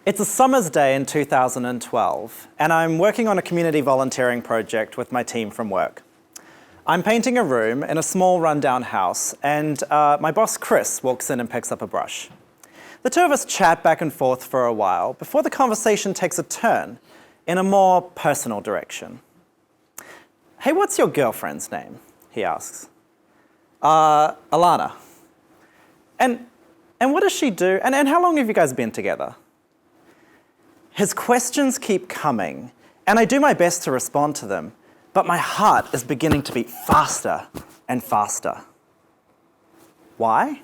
It's a summer's day in 2012, and I'm working on a community volunteering project with my team from work. I'm painting a room in a small rundown house, and my boss Chris walks in and picks up a brush. The two of us chat back and forth for a while before the conversation takes a turn in a more personal direction. "Hey, what's your girlfriend's name?" he asks. Alana. And what does she do? And how long have you guys been together?" His questions keep coming, and I do my best to respond to them, but my heart is beginning to beat faster and faster. Why?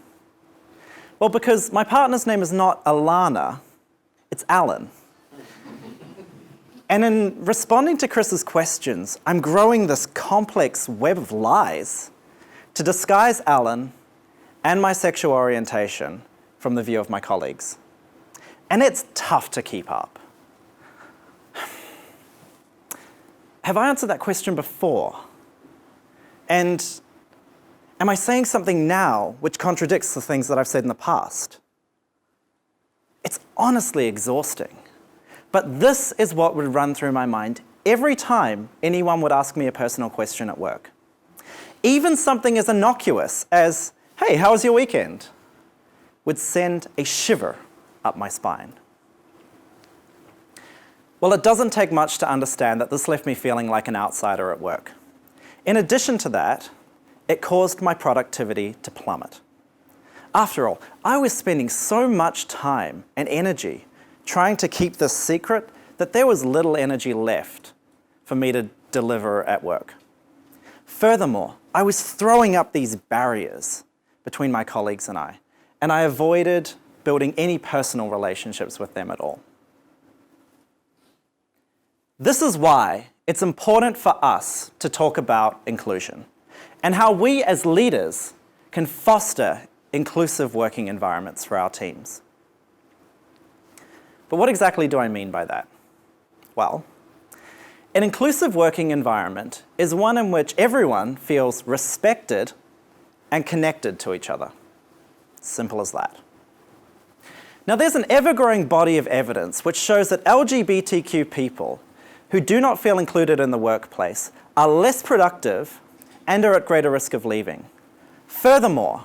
Well, because my partner's name is not Alana, it's Alan. And in responding to Chris's questions, I'm growing this complex web of lies to disguise Alan and my sexual orientation from the view of my colleagues. And it's tough to keep up. Have I answered that question before? And am I saying something now which contradicts the things that I've said in the past? It's honestly exhausting. But this is what would run through my mind every time anyone would ask me a personal question at work. Even something as innocuous as, "Hey, how was your weekend?" would send a shiver up my spine. Well, it doesn't take much to understand that this left me feeling like an outsider at work. In addition to that, it caused my productivity to plummet. After all, I was spending so much time and energy trying to keep this secret that there was little energy left for me to deliver at work. Furthermore, I was throwing up these barriers between my colleagues and I avoided building any personal relationships with them at all. This is why it's important for us to talk about inclusion and how we as leaders can foster inclusive working environments for our teams. But what exactly do I mean by that? Well, an inclusive working environment is one in which everyone feels respected and connected to each other. Simple as that. Now, there's an ever-growing body of evidence which shows that LGBTQ people who do not feel included in the workplace are less productive and are at greater risk of leaving. Furthermore,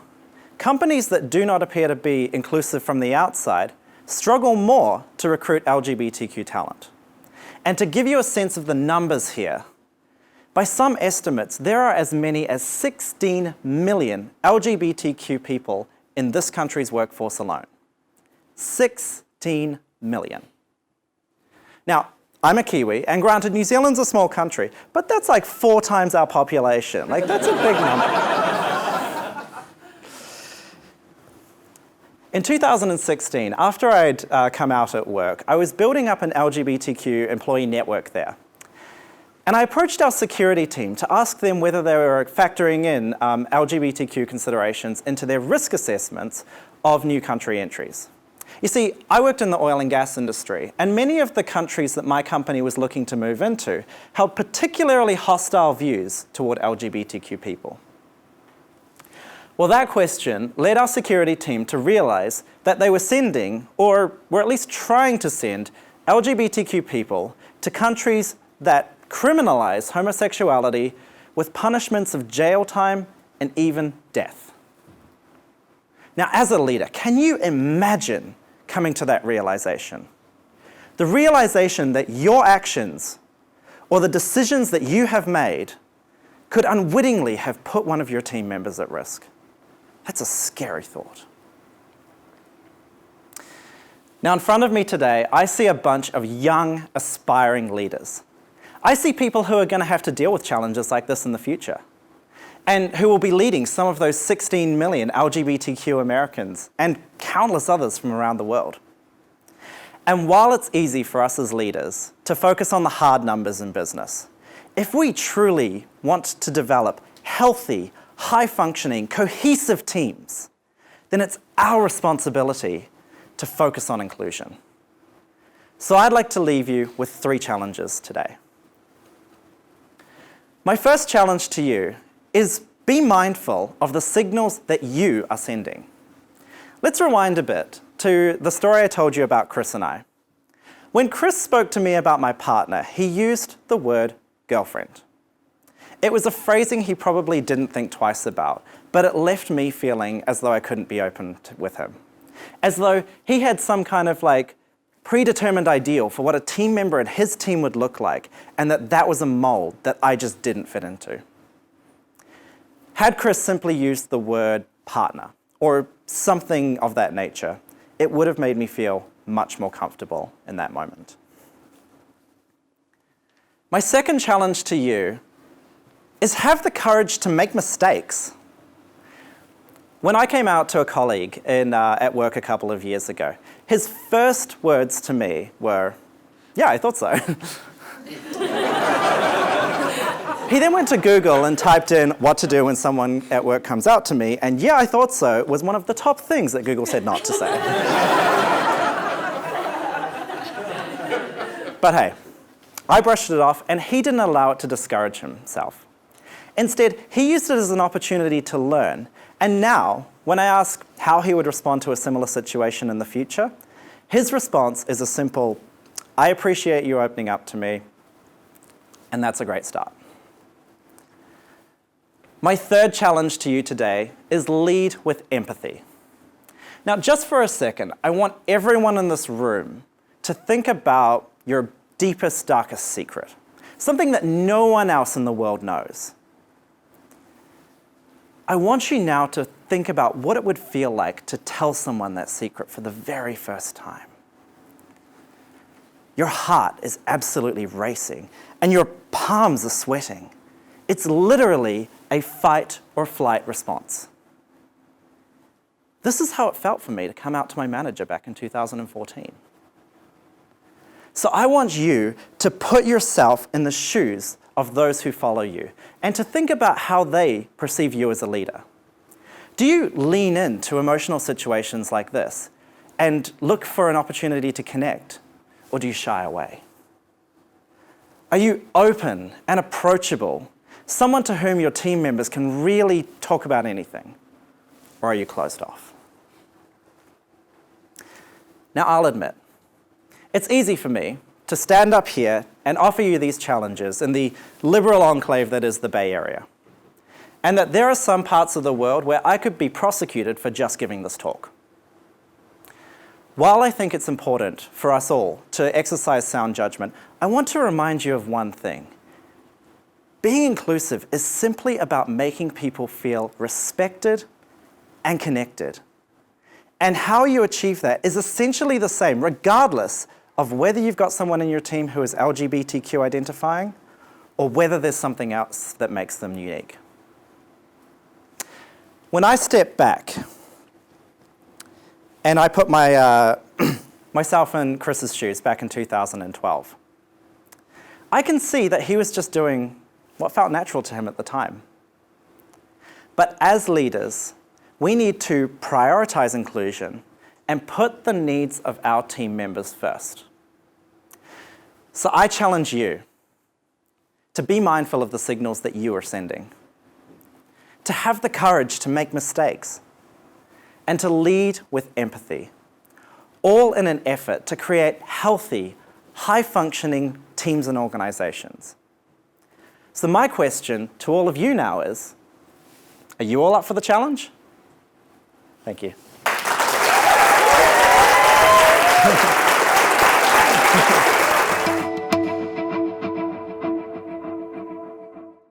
companies that do not appear to be inclusive from the outside struggle more to recruit LGBTQ talent. And to give you a sense of the numbers here, by some estimates, there are as many as 16 million LGBTQ people in this country's workforce alone. 16 million. Now, I'm a Kiwi, and granted, New Zealand's a small country, but that's like 4 times our population. Like, that's a big number. In 2016, after I'd come out at work, I was building up an LGBTQ employee network there. And I approached our security team to ask them whether they were factoring in LGBTQ considerations into their risk assessments of new country entries. You see, I worked in the oil and gas industry, and many of the countries that my company was looking to move into held particularly hostile views toward LGBTQ people. Well, that question led our security team to realize that they were sending, or were at least trying to send, LGBTQ people to countries that criminalize homosexuality with punishments of jail time and even death. Now, as a leader, can you imagine coming to that realization? The realization that your actions or the decisions that you have made could unwittingly have put one of your team members at risk. That's a scary thought. Now, in front of me today, I see a bunch of young, aspiring leaders. I see people who are going to have to deal with challenges like this in the future, and who will be leading some of those 16 million LGBTQ Americans and countless others from around the world. And while it's easy for us as leaders to focus on the hard numbers in business, if we truly want to develop healthy, high-functioning, cohesive teams, then it's our responsibility to focus on inclusion. So I'd like to leave you with 3 challenges today. My first challenge to you is be mindful of the signals that you are sending. Let's rewind a bit to the story I told you about Chris and I. When Chris spoke to me about my partner, he used the word girlfriend. It was a phrasing he probably didn't think twice about, but it left me feeling as though I couldn't be open with him. As though he had some kind of predetermined ideal for what a team member in his team would look like, and that was a mold that I just didn't fit into. Had Chris simply used the word partner, or something of that nature, it would have made me feel much more comfortable in that moment. My second challenge to you is have the courage to make mistakes. When I came out to a colleague at work a couple of years ago, his first words to me were, "Yeah, I thought so." He then went to Google and typed in what to do when someone at work comes out to me, and "yeah, I thought so" was one of the top things that Google said not to say. But hey, I brushed it off, and he didn't allow it to discourage himself. Instead, he used it as an opportunity to learn, and now, when I ask how he would respond to a similar situation in the future, his response is a simple, "I appreciate you opening up to me," and that's a great start. My third challenge to you today is lead with empathy. Now, just for a second, I want everyone in this room to think about your deepest, darkest secret, something that no one else in the world knows. I want you now to think about what it would feel like to tell someone that secret for the very first time. Your heart is absolutely racing, and your palms are sweating. It's literally a fight or flight response. This is how it felt for me to come out to my manager back in 2014. So I want you to put yourself in the shoes of those who follow you and to think about how they perceive you as a leader. Do you lean into emotional situations like this and look for an opportunity to connect, or do you shy away? Are you open and approachable, someone to whom your team members can really talk about anything, or are you closed off? Now, I'll admit, it's easy for me to stand up here and offer you these challenges in the liberal enclave that is the Bay Area, and that there are some parts of the world where I could be prosecuted for just giving this talk. While I think it's important for us all to exercise sound judgment, I want to remind you of one thing. Being inclusive is simply about making people feel respected and connected. And how you achieve that is essentially the same, regardless of whether you've got someone in your team who is LGBTQ identifying or whether there's something else that makes them unique. When I step back and I put myself in Chris's shoes back in 2012, I can see that he was just doing what felt natural to him at the time. But as leaders, we need to prioritize inclusion and put the needs of our team members first. So I challenge you to be mindful of the signals that you are sending, to have the courage to make mistakes, and to lead with empathy, all in an effort to create healthy, high-functioning teams and organizations. So my question to all of you now is, are you all up for the challenge? Thank you.